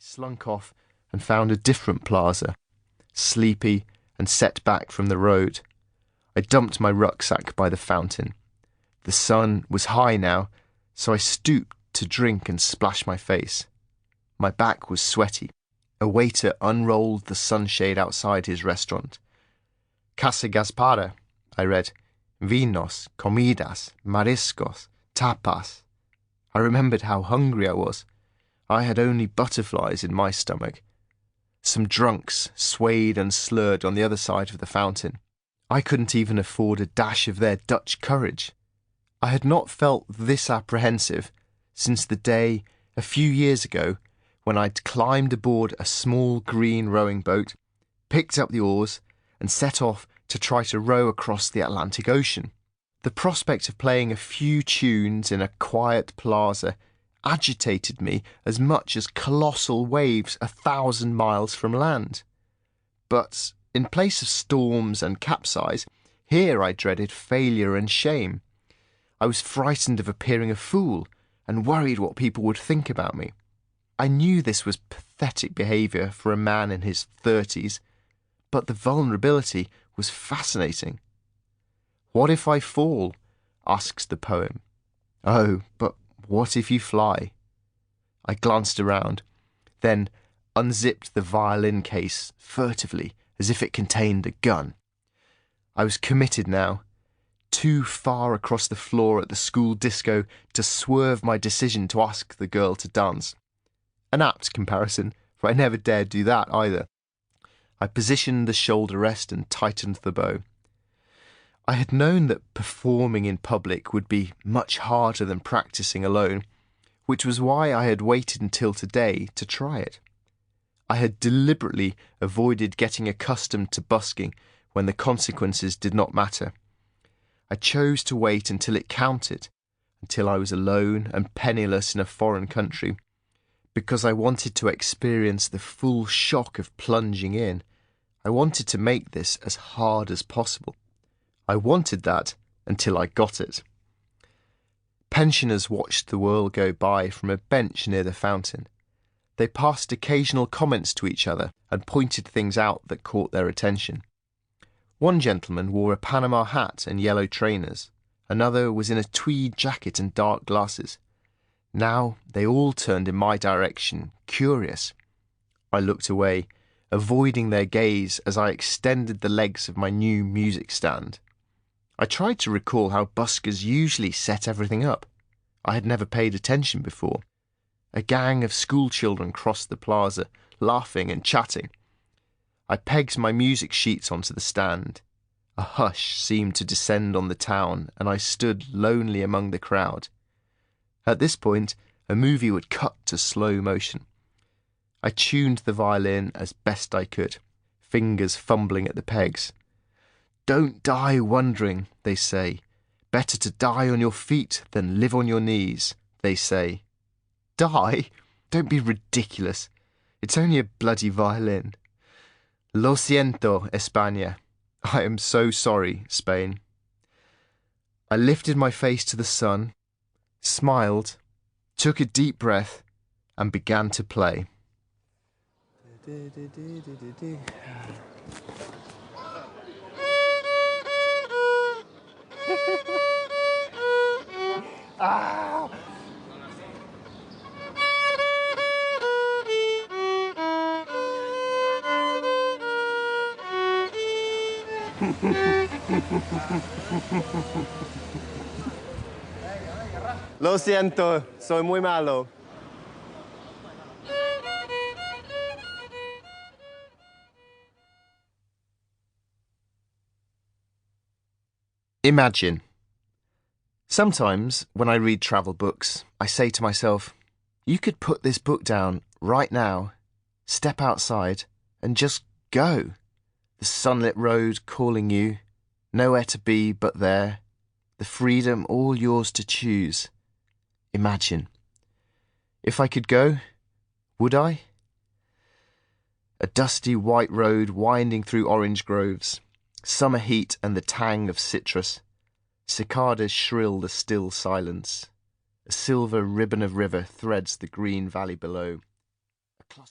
slunk off and found a different plaza, sleepy and set back from the road. I dumped my rucksack by the fountain. The sun was high now, so I stooped to drink and splash my face. My back was sweaty. A waiter unrolled the sunshade outside his restaurant. Casa Gaspara, I read. Vinos, comidas, mariscos, tapas. I remembered how hungry I was. I had only butterflies in my stomach. Some drunks swayed and slurred on the other side of the fountain. I couldn't even afford a dash of their Dutch courage. I had not felt this apprehensive since the day, a few years ago, when I'd climbed aboard a small green rowing boat, picked up the oars, and set off to try to row across the Atlantic Ocean. The prospect of playing a few tunes in a quiet plaza agitated me as much as colossal waves 1,000 miles from land. But in place of storms and capsize, here I dreaded failure and shame. I was frightened of appearing a fool and worried what people would think about me. I knew this was pathetic behaviour for a man in his 30s, but the vulnerability was fascinating. What if I fall? Asks the poem. Oh, but what if you fly? I glanced around, then unzipped the violin case furtively as if it contained a gun. I was committed now, too far across the floor at the school disco to swerve my decision to ask the girl to dance. An apt comparison, for I never dared do that either. I positioned the shoulder rest and tightened the bow. I had known that performing in public would be much harder than practicing alone, which was why I had waited until today to try it. I had deliberately avoided getting accustomed to busking when the consequences did not matter. I chose to wait until it counted, until I was alone and penniless in a foreign country, because I wanted to experience the full shock of plunging in. I wanted to make this as hard as possible. I wanted that until I got it. Pensioners watched the world go by from a bench near the fountain. They passed occasional comments to each other and pointed things out that caught their attention. One gentleman wore a Panama hat and yellow trainers. Another was in a tweed jacket and dark glasses. Now they all turned in my direction, curious. I looked away, avoiding their gaze as I extended the legs of my new music stand. I tried to recall how buskers usually set everything up. I had never paid attention before. A gang of schoolchildren crossed the plaza, laughing and chatting. I pegged my music sheets onto the stand. A hush seemed to descend on the town, and I stood lonely among the crowd. At this point, a movie would cut to slow motion. I tuned the violin as best I could, fingers fumbling at the pegs. Don't die wondering, they say. Better to die on your feet than live on your knees, they say. Die? Don't be ridiculous. It's only a bloody violin. Lo siento, España. I am so sorry, Spain. I lifted my face to the sun, smiled, took a deep breath, and began to play. Ah! Lo siento, soy muy malo. Imagine. Sometimes, when I read travel books, I say to myself, you could put this book down right now, step outside, and just go. The sunlit road calling you, nowhere to be but there, the freedom all yours to choose. Imagine. If I could go, would I? A dusty white road winding through orange groves, summer heat and the tang of citrus. Cicadas shrill the still silence. A silver ribbon of river threads the green valley below. A cluster